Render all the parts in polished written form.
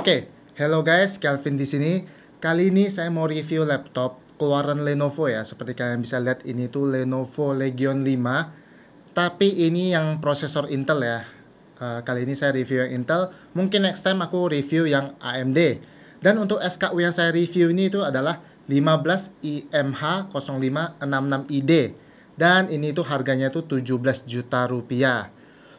Oke, hello guys, Kelvin di sini. Kali ini saya mau review laptop keluaran Lenovo ya. Seperti kalian bisa lihat ini tuh Lenovo Legion 5. Tapi ini yang prosesor Intel ya. Kali ini saya review yang Intel. Mungkin next time aku review yang AMD. Dan untuk SKU yang saya review ini itu adalah 15IMH0566ID. Dan ini tuh harganya tuh 17 juta rupiah.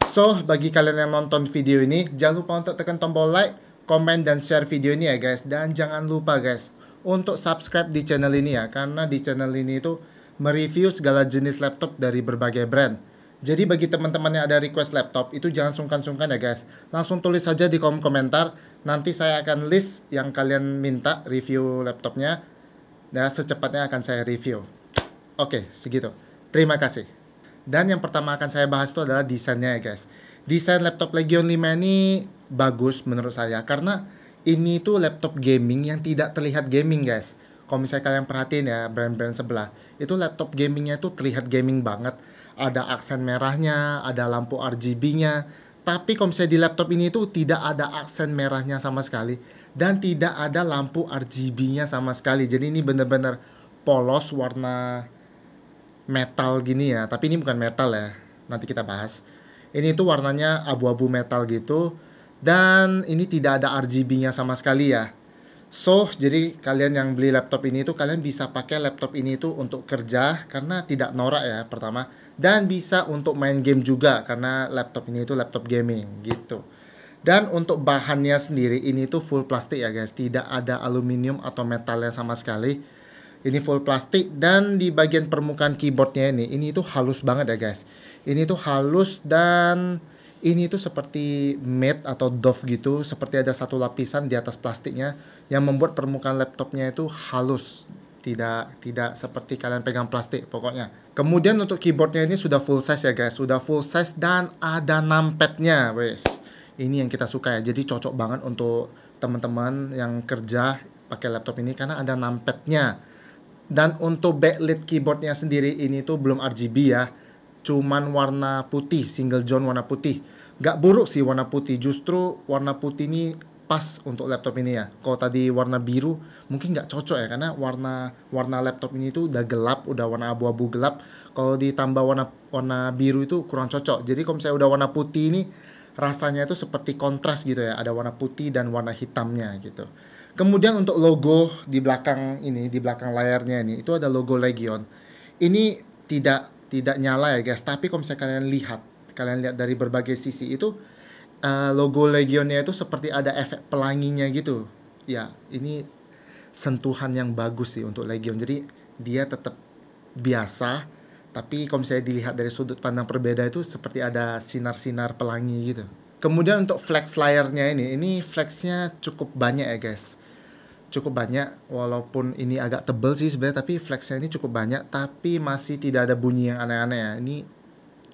So, bagi kalian yang nonton video ini, jangan lupa untuk tekan tombol like, komen, dan share video ini ya guys. Dan jangan lupa guys, untuk subscribe di channel ini ya. Karena di channel ini itu mereview segala jenis laptop dari berbagai brand. Jadi bagi teman-teman yang ada request laptop, itu jangan sungkan-sungkan ya guys. Langsung tulis saja di kolom komentar. Nanti saya akan list yang kalian minta review laptopnya. Dan secepatnya akan saya review. Oke, segitu. Terima kasih. Dan yang pertama akan saya bahas itu adalah desainnya ya guys. Desain laptop Legion 5 ini bagus menurut saya. Karena ini tuh laptop gaming yang tidak terlihat gaming guys. Kalau misalnya kalian perhatiin ya brand-brand sebelah, itu laptop gamingnya tuh terlihat gaming banget. Ada aksen merahnya, ada lampu RGB-nya. Tapi kalau misalnya di laptop ini tuh tidak ada aksen merahnya sama sekali. Dan tidak ada lampu RGB-nya sama sekali. Jadi ini bener-bener polos warna metal gini ya, tapi ini bukan metal ya, nanti kita bahas. Ini tuh warnanya abu-abu metal gitu, dan ini tidak ada RGB-nya sama sekali ya. So, jadi kalian yang beli laptop ini tuh kalian bisa pakai laptop ini tuh untuk kerja karena tidak norak ya pertama, dan bisa untuk main game juga karena laptop ini tuh laptop gaming gitu. Dan untuk bahannya sendiri ini tuh full plastik ya guys, tidak ada aluminium atau metalnya sama sekali. Ini full plastik dan di bagian permukaan keyboardnya ini tuh halus banget ya guys. Ini tuh halus dan ini tuh seperti matte atau doff gitu, seperti ada satu lapisan di atas plastiknya yang membuat permukaan laptopnya itu halus. Tidak seperti kalian pegang plastik pokoknya. Kemudian untuk keyboardnya ini sudah full size ya guys, sudah full size dan ada numpadnya, wes. Ini yang kita suka ya. Jadi cocok banget untuk teman-teman yang kerja pakai laptop ini karena ada numpadnya. Dan untuk backlit keyboardnya sendiri ini tuh belum RGB ya, cuman warna putih, single zone warna putih. Gak buruk sih warna putih, justru warna putih ini pas untuk laptop ini ya. Kalau tadi warna biru mungkin gak cocok ya, karena warna laptop ini tuh udah gelap, udah warna abu-abu gelap. Kalau ditambah warna biru itu kurang cocok. Jadi kalau misalnya udah warna putih ini rasanya itu seperti kontras gitu ya, ada warna putih dan warna hitamnya gitu. Kemudian untuk logo di belakang ini, di belakang layarnya ini, itu ada logo Legion. Ini tidak nyala ya guys, tapi kalau misalnya kalian lihat dari berbagai sisi itu logo Legionnya itu seperti ada efek pelanginya gitu. Ya, ini sentuhan yang bagus sih untuk Legion. Jadi dia tetap biasa, tapi kalau misalnya dilihat dari sudut pandang berbeda itu seperti ada sinar-sinar pelangi gitu. Kemudian untuk flex layarnya ini flexnya cukup banyak ya guys. Cukup banyak, walaupun ini agak tebel sih sebenarnya, tapi flexnya ini cukup banyak, tapi masih tidak ada bunyi yang aneh-aneh ya. Ini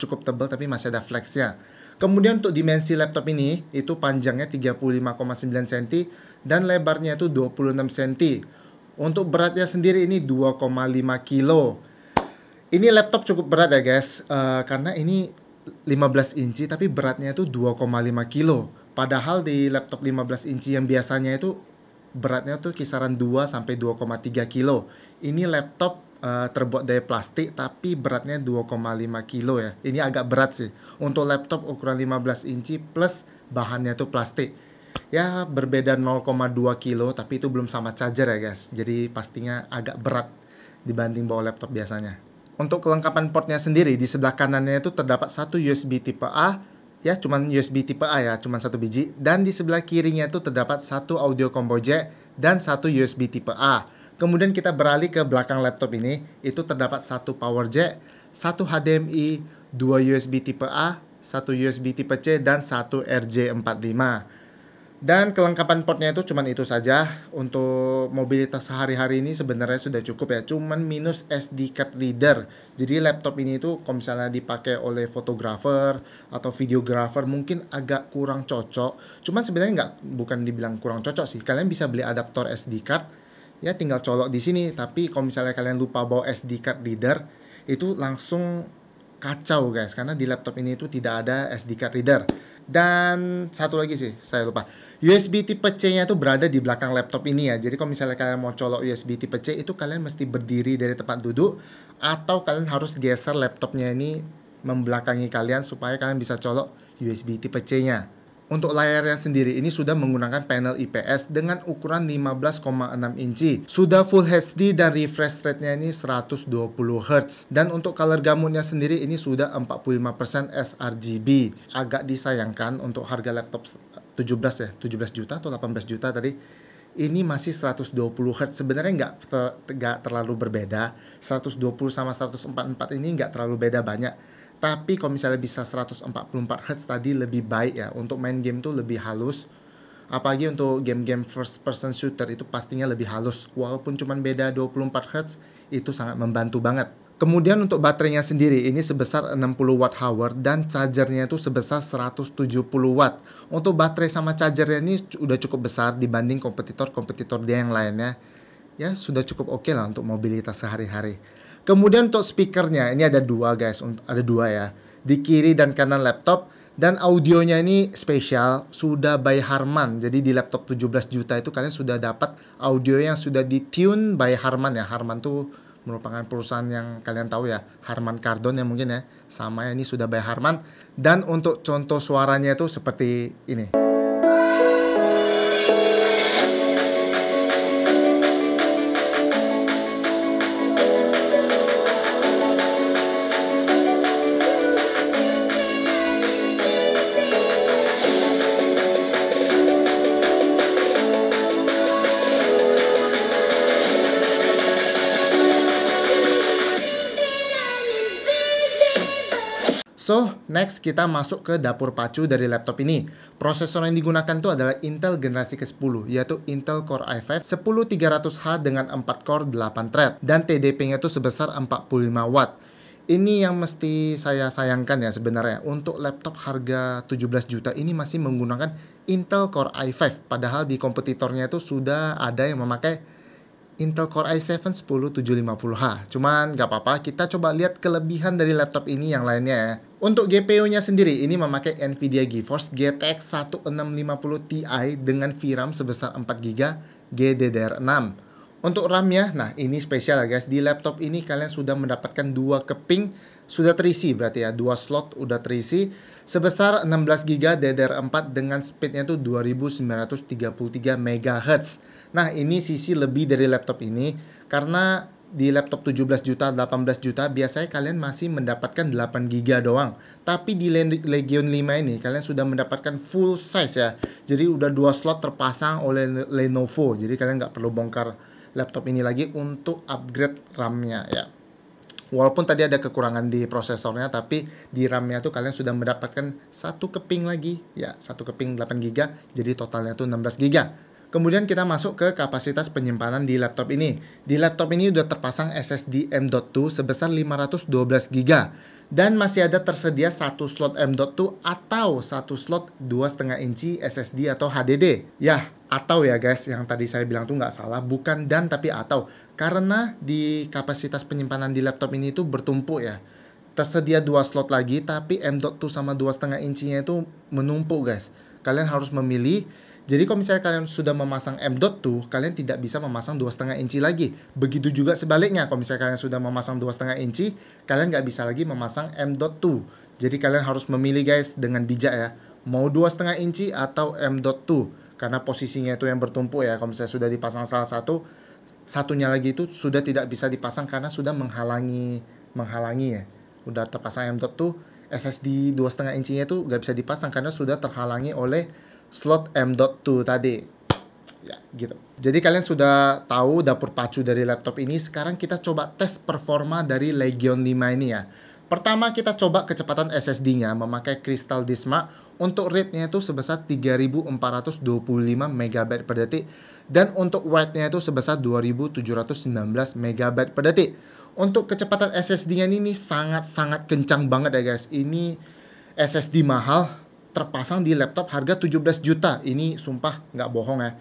cukup tebel tapi masih ada flexnya. Kemudian untuk dimensi laptop ini, itu panjangnya 35,9 cm dan lebarnya itu 26 cm. Untuk beratnya sendiri ini 2,5 kilo. Ini laptop cukup berat ya guys, karena ini 15 inci tapi beratnya itu 2,5 kilo. Padahal di laptop 15 inci yang biasanya itu beratnya tuh kisaran 2 sampai 2,3 kilo. Ini laptop terbuat dari plastik tapi beratnya 2,5 kilo ya. Ini agak berat sih untuk laptop ukuran 15 inci plus bahannya tuh plastik. Ya berbeda 0,2 kilo tapi itu belum sama charger ya guys. Jadi pastinya agak berat dibanding bawa laptop biasanya. Untuk kelengkapan portnya sendiri, di sebelah kanannya itu terdapat satu USB tipe A, ya cuman USB tipe A ya, cuman satu biji. Dan di sebelah kirinya itu terdapat satu audio combo jack dan satu USB tipe A. Kemudian kita beralih ke belakang laptop ini, itu terdapat satu power jack, satu HDMI, dua USB tipe A, satu USB tipe C, dan satu RJ45. Dan kelengkapan portnya itu cuman itu saja. Untuk mobilitas sehari-hari ini sebenarnya sudah cukup ya. Cuman minus SD card reader. Jadi laptop ini itu kalau misalnya dipakai oleh fotografer atau videografer mungkin agak kurang cocok. Cuman sebenarnya bukan dibilang kurang cocok sih. Kalian bisa beli adaptor SD card. Ya tinggal colok di sini. Tapi kalau misalnya kalian lupa bawa SD card reader, itu langsung kacau guys. Karena di laptop ini itu tidak ada SD card reader. Dan satu lagi sih, saya lupa. USB tipe C-nya itu berada di belakang laptop ini ya. Jadi kalau misalnya kalian mau colok USB tipe C, itu kalian mesti berdiri dari tempat duduk, atau kalian harus geser laptopnya ini membelakangi kalian supaya kalian bisa colok USB tipe C-nya. Untuk layarnya sendiri ini sudah menggunakan panel IPS dengan ukuran 15,6 inci. Sudah Full HD dan refresh rate-nya ini 120 Hz. Dan untuk color gamutnya sendiri ini sudah 45% sRGB. Agak disayangkan untuk harga laptop 17 ya, 17 juta atau 18 juta tadi. Ini masih 120 Hz. Sebenarnya nggak terlalu berbeda. 120 sama 144 ini nggak terlalu beda banyak. Tapi kalau misalnya bisa 144 Hz tadi lebih baik ya. Untuk main game tuh lebih halus. Apalagi untuk game-game first person shooter itu pastinya lebih halus. Walaupun cuma beda 24 Hz, itu sangat membantu banget. Kemudian untuk baterainya sendiri ini sebesar 60 Wh dan chargernya itu sebesar 170 Watt. Untuk baterai sama chargernya ini udah cukup besar dibanding kompetitor-kompetitor dia yang lainnya. Ya sudah cukup oke lah untuk mobilitas sehari-hari. Kemudian untuk speakernya ini ada dua guys, ada dua ya, di kiri dan kanan laptop. Dan audionya ini spesial, sudah by Harman. Jadi di laptop 17 juta itu kalian sudah dapat audio yang sudah di tune by Harman ya. Harman tuh merupakan perusahaan yang kalian tahu ya, Harman Kardon ya mungkin ya. Sama ya, ini sudah by Harman. Dan untuk contoh suaranya itu seperti ini. So, next kita masuk ke dapur pacu dari laptop ini. Prosesor yang digunakan itu adalah Intel generasi ke-10, yaitu Intel Core i5 10300H dengan 4 core 8 thread. Dan TDP-nya itu sebesar 45 watt. Ini yang mesti saya sayangkan ya sebenarnya. Untuk laptop harga 17 juta ini masih menggunakan Intel Core i5. Padahal di kompetitornya itu sudah ada yang memakai Intel Core i7 10750H. Cuman nggak apa-apa, kita coba lihat kelebihan dari laptop ini yang lainnya ya. Untuk GPU-nya sendiri, ini memakai Nvidia GeForce GTX 1650 Ti dengan VRAM sebesar 4GB GDDR6. Untuk RAM-nya, nah ini spesial ya guys. Di laptop ini kalian sudah mendapatkan dua keping, sudah terisi berarti ya, dua slot udah terisi sebesar 16GB DDR4 dengan speednya tuh 2933 MHz. Nah, ini sisi lebih dari laptop ini karena di laptop 17 juta, 18 juta biasanya kalian masih mendapatkan 8GB doang. Tapi di Legion 5 ini kalian sudah mendapatkan full size ya. Jadi udah dua slot terpasang oleh Lenovo. Jadi kalian nggak perlu bongkar laptop ini lagi untuk upgrade RAM-nya ya. Walaupun tadi ada kekurangan di prosesornya, tapi di RAM-nya tuh kalian sudah mendapatkan satu keping lagi ya, satu keping 8GB, jadi totalnya tuh 16GB. Kemudian kita masuk ke kapasitas penyimpanan di laptop ini. Di laptop ini udah terpasang SSD M.2 sebesar 512GB dan masih ada tersedia satu slot M.2 atau satu slot 2,5 inci SSD atau HDD. Ya, atau ya guys, yang tadi saya bilang tuh nggak salah, bukan dan tapi atau. Karena di kapasitas penyimpanan di laptop ini tuh bertumpuk ya. Tersedia dua slot lagi, tapi M.2 sama 2,5 incinya itu menumpuk guys. Kalian harus memilih. Jadi kalau misalnya kalian sudah memasang M.2, kalian tidak bisa memasang 2,5 inci lagi. Begitu juga sebaliknya, kalau misalnya kalian sudah memasang 2,5 inci, kalian nggak bisa lagi memasang M.2. Jadi kalian harus memilih guys dengan bijak ya. Mau 2,5 inci atau M.2. Karena posisinya itu yang bertumpuk ya. Kalau misalnya sudah dipasang salah satu, satunya lagi itu sudah tidak bisa dipasang karena sudah menghalangi ya. Udah terpasang M.2, SSD 2,5 incinya itu nggak bisa dipasang karena sudah terhalangi oleh slot M.2 tadi. Ya, gitu. Jadi kalian sudah tahu dapur pacu dari laptop ini. Sekarang kita coba tes performa dari Legion 5 ini ya. Pertama kita coba kecepatan SSD-nya memakai Crystal Dismark. Untuk rate-nya itu sebesar 3425 MB per detik. Dan untuk write-nya itu sebesar 2719 MB per detik. Untuk kecepatan SSD-nya ini sangat-sangat kencang banget ya guys. Ini SSD mahal terpasang di laptop harga 17 juta. Ini sumpah nggak bohong ya.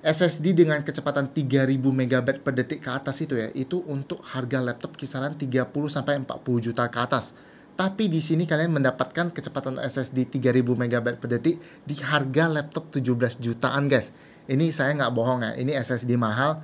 SSD dengan kecepatan 3000 MB per detik ke atas itu ya, itu untuk harga laptop kisaran 30 sampai 40 juta ke atas. Tapi di sini kalian mendapatkan kecepatan SSD 3000 MB per detik di harga laptop 17 jutaan guys. Ini saya nggak bohong ya, ini SSD mahal.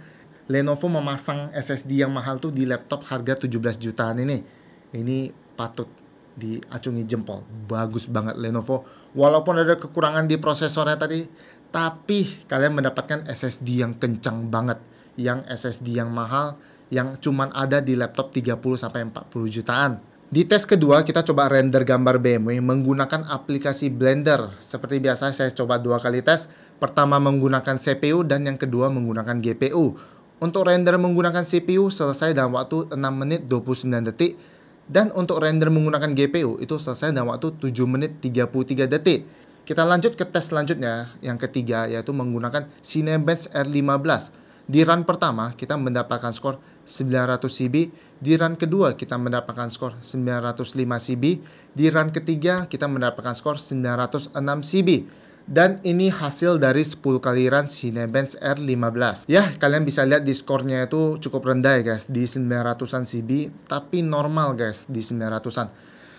Lenovo memasang SSD yang mahal tuh di laptop harga 17 jutaan ini. Ini patut diacungi jempol. Bagus banget Lenovo. Walaupun ada kekurangan di prosesornya tadi, tapi kalian mendapatkan SSD yang kencang banget. Yang SSD yang mahal, yang cuman ada di laptop 30-40 jutaan. Di tes kedua, kita coba render gambar BMW menggunakan aplikasi Blender. Seperti biasa, saya coba 2 kali tes. Pertama menggunakan CPU dan yang kedua menggunakan GPU. Untuk render menggunakan CPU selesai dalam waktu 6 menit 29 detik. Dan untuk render menggunakan GPU itu selesai dalam waktu 7 menit 33 detik. Kita lanjut ke tes selanjutnya, yang ketiga, yaitu menggunakan Cinebench R15. Di run pertama, kita mendapatkan skor 900 CB. Di run kedua, kita mendapatkan skor 905 CB. Di run ketiga, kita mendapatkan skor 906 CB. Dan ini hasil dari 10 kali run Cinebench R15. Ya, kalian bisa lihat di skornya itu cukup rendah ya guys, di 900-an CB. Tapi normal guys, di 900-an.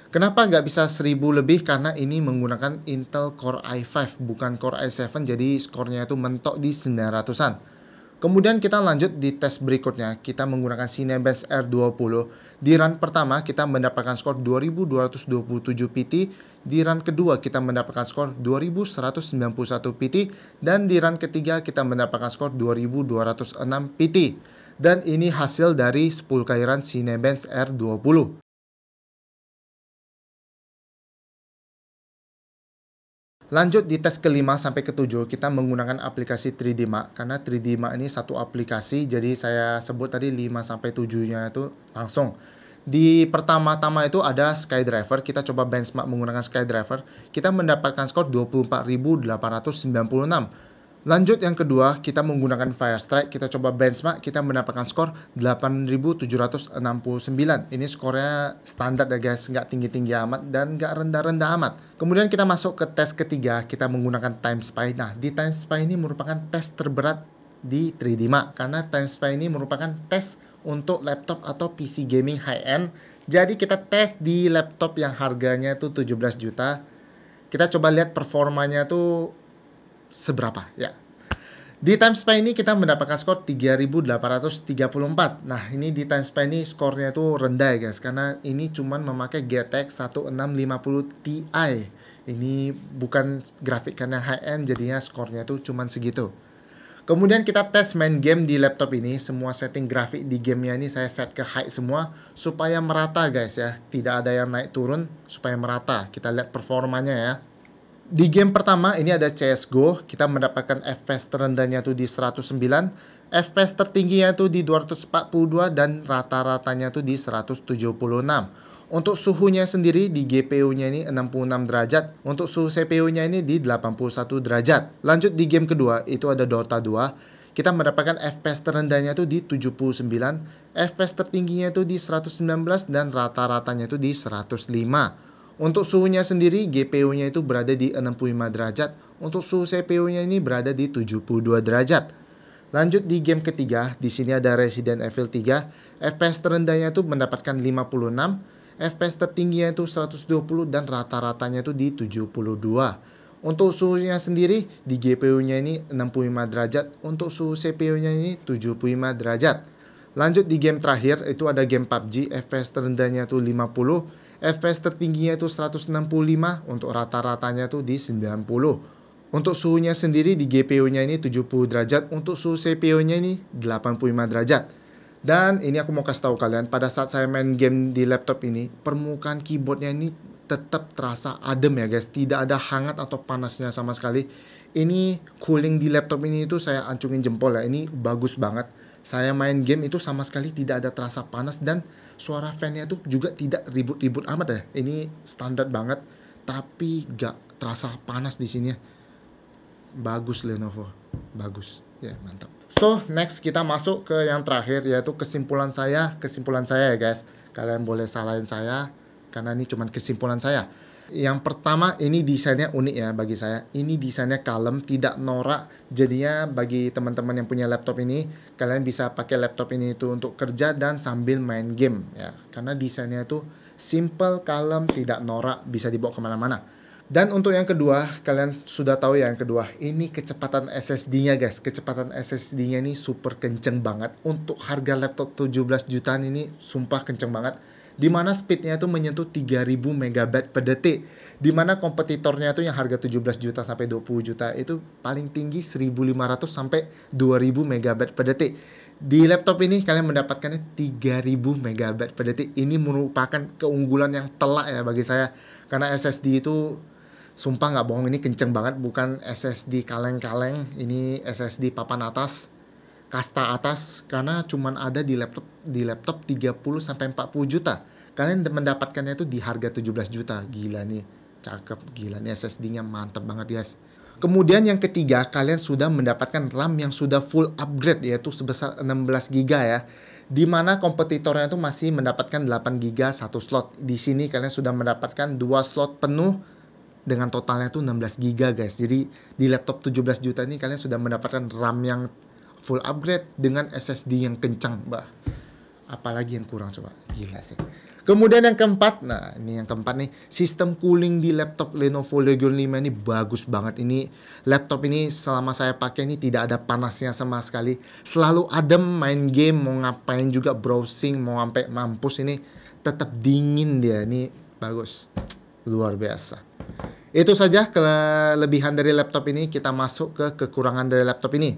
Kenapa nggak bisa 1000 lebih? Karena ini menggunakan Intel Core i5, bukan Core i7. Jadi skornya itu mentok di 900-an. Kemudian kita lanjut di tes berikutnya, kita menggunakan Cinebench R20. Di run pertama kita mendapatkan skor 2227 PT, di run kedua kita mendapatkan skor 2191 PT, dan di run ketiga kita mendapatkan skor 2206 PT. Dan ini hasil dari 10 kali run Cinebench R20. Lanjut di tes kelima sampai ketujuh, kita menggunakan aplikasi 3D Mark. Karena 3D Mark ini satu aplikasi, jadi saya sebut tadi 5 sampai 7-nya itu langsung. Di pertama-tama itu ada SkyDriver, kita coba benchmark menggunakan SkyDriver. Kita mendapatkan skor 24.896. Lanjut yang kedua, kita menggunakan Firestrike, kita coba benchmark, kita mendapatkan skor 8.769. Ini skornya standar ya guys, nggak tinggi-tinggi amat dan nggak rendah-rendah amat. Kemudian kita masuk ke tes ketiga, kita menggunakan TimeSpy. Nah, di TimeSpy ini merupakan tes terberat di 3D Mark, karena TimeSpy ini merupakan tes untuk laptop atau PC gaming high-end. Jadi kita tes di laptop yang harganya tuh 17 juta. Kita coba lihat performanya tuh seberapa ya. Di TimeSpy ini kita mendapatkan skor 3834. Nah, ini di TimeSpy ini skornya tuh rendah ya guys, karena ini cuman memakai GTX 1650 Ti. Ini bukan grafik karena high-end, jadinya skornya tuh cuman segitu. Kemudian kita tes main game di laptop ini. Semua setting grafik di gamenya ini saya set ke high semua supaya merata guys ya. Tidak ada yang naik turun, supaya merata. Kita lihat performanya ya. Di game pertama ini ada CSGO, kita mendapatkan FPS terendahnya tuh di 109, FPS tertingginya tuh di 242 dan rata-ratanya tuh di 176. Untuk suhunya sendiri di GPU-nya ini 66 derajat, untuk suhu CPU-nya ini di 81 derajat. Lanjut di game kedua, itu ada Dota 2. Kita mendapatkan FPS terendahnya tuh di 79, FPS tertingginya tuh di 119 dan rata-ratanya tuh di 105. Untuk suhunya sendiri, GPU-nya itu berada di 65 derajat. Untuk suhu CPU-nya ini berada di 72 derajat. Lanjut di game ketiga, di sini ada Resident Evil 3. FPS terendahnya itu mendapatkan 56, FPS tertingginya itu 120 dan rata-ratanya itu di 72. Untuk suhunya sendiri, di GPU-nya ini 65 derajat. Untuk suhu CPU-nya ini 75 derajat. Lanjut di game terakhir, itu ada game PUBG. FPS terendahnya itu 50. FPS tertingginya itu 165, untuk rata-ratanya tuh di 90. Untuk suhunya sendiri di GPU-nya ini 70 derajat, untuk suhu CPU-nya ini 85 derajat. Dan ini aku mau kasih tahu kalian, pada saat saya main game di laptop ini, permukaan keyboardnya ini tetap terasa adem ya guys, tidak ada hangat atau panasnya sama sekali. Ini cooling di laptop ini itu saya acungin jempol ya, ini bagus banget. Saya main game itu sama sekali tidak ada terasa panas dan suara fan-nya itu juga tidak ribut-ribut amat ya. Ini standar banget, tapi gak terasa panas di sini ya. Bagus Lenovo, bagus ya, mantap. So next kita masuk ke yang terakhir, yaitu kesimpulan saya ya guys. Kalian boleh salahin saya karena ini cuma kesimpulan saya. Yang pertama, ini desainnya unik ya bagi saya. Ini desainnya kalem, tidak norak. Jadinya bagi teman-teman yang punya laptop ini, kalian bisa pakai laptop ini itu untuk kerja dan sambil main game ya. Karena desainnya itu simple, kalem, tidak norak, bisa dibawa kemana-mana. Dan untuk yang kedua, kalian sudah tahu ya yang kedua, ini kecepatan SSD-nya guys. Kecepatan SSD-nya ini super kenceng banget. Untuk harga laptop 17 jutaan ini sumpah kenceng banget. Dimana speednya itu menyentuh 3000 megabyte per detik. Dimana kompetitornya itu yang harga 17 juta sampai 20 juta itu paling tinggi 1500 sampai 2000 megabyte per detik. Di laptop ini kalian mendapatkannya 3000 megabyte per detik. Ini merupakan keunggulan yang telak ya bagi saya. Karena SSD itu sumpah nggak bohong, ini kenceng banget. Bukan SSD kaleng-kaleng, ini SSD papan atas, kasta atas, karena cuman ada di laptop 30 sampai 40 juta. Kalian mendapatkannya itu di harga 17 juta. Gila nih, cakep, gila nih SSD-nya mantep banget guys. Kemudian yang ketiga, kalian sudah mendapatkan RAM yang sudah full upgrade yaitu sebesar 16 GB ya. Di mana kompetitornya itu masih mendapatkan 8 GB satu slot. Di sini kalian sudah mendapatkan 2 slot penuh dengan totalnya itu 16 GB guys. Jadi di laptop 17 juta ini kalian sudah mendapatkan RAM yang full upgrade dengan SSD yang kencang, bah. Apalagi yang kurang coba, gila sih. Kemudian yang keempat, nah ini yang keempat nih, sistem cooling di laptop Lenovo Legion 5 ini bagus banget. Ini laptop ini selama saya pakai ini tidak ada panasnya sama sekali. Selalu adem, main game, mau ngapain juga, browsing, mau sampai mampus ini tetap dingin dia. Ini bagus, luar biasa. Itu saja kelebihan dari laptop ini. Kita masuk ke kekurangan dari laptop ini.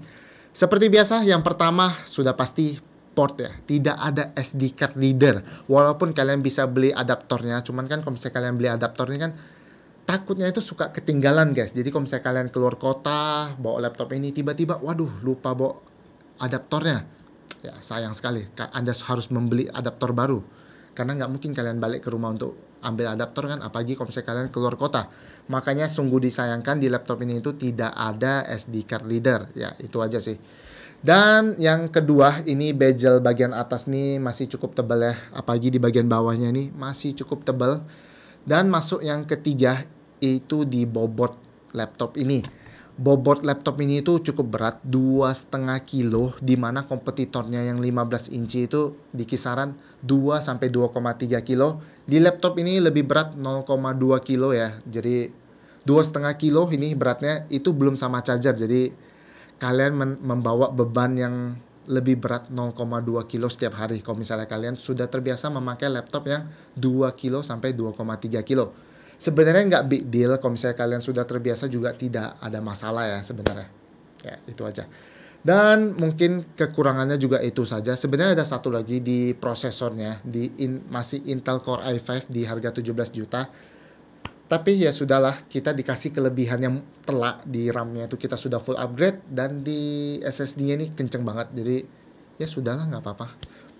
Seperti biasa, yang pertama sudah pasti port ya. Tidak ada SD card reader. Walaupun kalian bisa beli adaptornya, cuman kan kalau misalnya kalian beli adaptornya kan takutnya itu suka ketinggalan guys. Jadi kalau misalnya kalian keluar kota, bawa laptop ini tiba-tiba, waduh lupa bawa adaptornya. Ya sayang sekali. Anda harus membeli adaptor baru. Karena nggak mungkin kalian balik ke rumah untuk ambil adaptor kan, apalagi kalau misalnya kalian keluar kota. Makanya sungguh disayangkan di laptop ini itu tidak ada SD card reader. Ya itu aja sih. Dan yang kedua, ini bezel bagian atas nih masih cukup tebal ya. Apalagi di bagian bawahnya nih masih cukup tebal. Dan masuk yang ketiga, itu di bobot laptop ini. Bobot laptop ini itu cukup berat, 2,5 kilo. Dimana kompetitornya yang 15 inci itu di kisaran 2 sampai 2,3 kilo. Di laptop ini lebih berat 0,2 kilo ya. Jadi 2,5 kilo ini beratnya itu belum sama charger. Jadi kalian membawa beban yang lebih berat 0,2 kilo setiap hari. Kalau misalnya kalian sudah terbiasa memakai laptop yang 2 kilo sampai 2,3 kilo. Sebenarnya nggak big deal. Kalau misalnya kalian sudah terbiasa juga tidak ada masalah ya sebenarnya. Ya itu aja. Dan mungkin kekurangannya juga itu saja. Sebenarnya ada satu lagi di prosesornya. Masih Intel Core i5 di harga 17 juta. Tapi ya sudahlah, kita dikasih kelebihan yang telak. Di RAM-nya itu kita sudah full upgrade. Dan di SSD-nya ini kenceng banget. Jadi ya sudahlah, nggak apa-apa.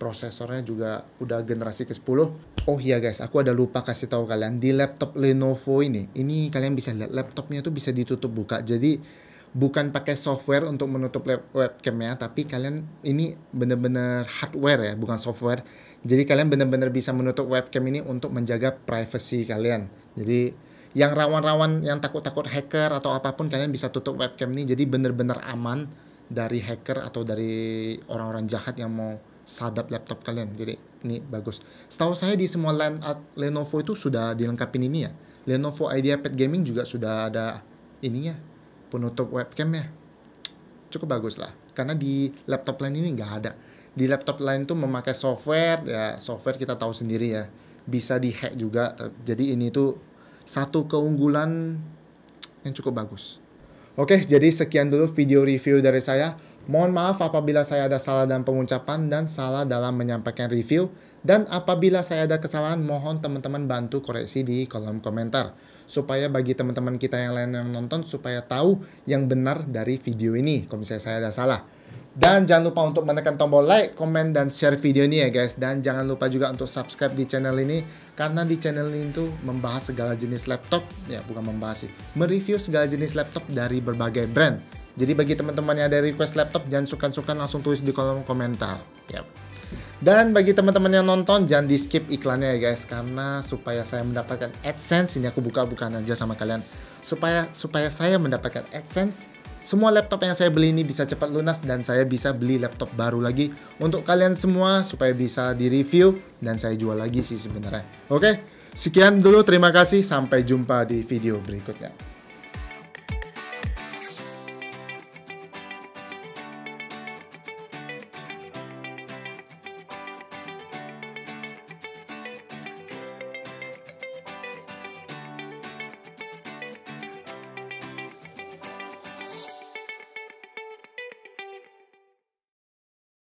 Prosesornya juga udah generasi ke-10. Oh iya guys, aku ada lupa kasih tahu kalian. Di laptop Lenovo ini kalian bisa lihat laptopnya itu bisa ditutup buka. Jadi bukan pakai software untuk menutup webcamnya, tapi kalian ini bener-bener hardware ya, bukan software. Jadi kalian benar-benar bisa menutup webcam ini untuk menjaga privacy kalian. Jadi yang rawan-rawan, yang takut-takut hacker atau apapun, kalian bisa tutup webcam ini. Jadi benar-benar aman dari hacker atau dari orang-orang jahat yang mau sadap laptop kalian. Jadi ini bagus. Setahu saya di semua Lenovo itu sudah dilengkapi ini ya. Lenovo IdeaPad Gaming juga sudah ada ininya, penutup webcamnya. Cukup bagus lah. Karena di laptop lain ini nggak ada. Di laptop lain tuh memakai software, ya software kita tahu sendiri ya, bisa dihack juga. Jadi ini tuh satu keunggulan yang cukup bagus. Oke, jadi sekian dulu video review dari saya. Mohon maaf apabila saya ada salah dalam pengucapan dan salah dalam menyampaikan review. Dan apabila saya ada kesalahan, mohon teman-teman bantu koreksi di kolom komentar. Supaya bagi teman-teman kita yang lain yang nonton, supaya tahu yang benar dari video ini, kalau misalnya saya ada salah. Dan jangan lupa untuk menekan tombol like, komen, dan share video ini ya guys. Dan jangan lupa juga untuk subscribe di channel ini. Karena di channel ini tuh membahas segala jenis laptop. Ya bukan membahas sih, mereview segala jenis laptop dari berbagai brand. Jadi bagi teman-teman yang ada request laptop, jangan sungkan-sungkan langsung tulis di kolom komentar. Yap. Dan bagi teman-teman yang nonton, jangan di skip iklannya ya guys, karena supaya saya mendapatkan AdSense, ini aku buka-bukaan aja sama kalian, supaya saya mendapatkan AdSense, semua laptop yang saya beli ini bisa cepat lunas dan saya bisa beli laptop baru lagi untuk kalian semua supaya bisa di-review dan saya jual lagi sih sebenarnya. Oke, sekian dulu, terima kasih, sampai jumpa di video berikutnya.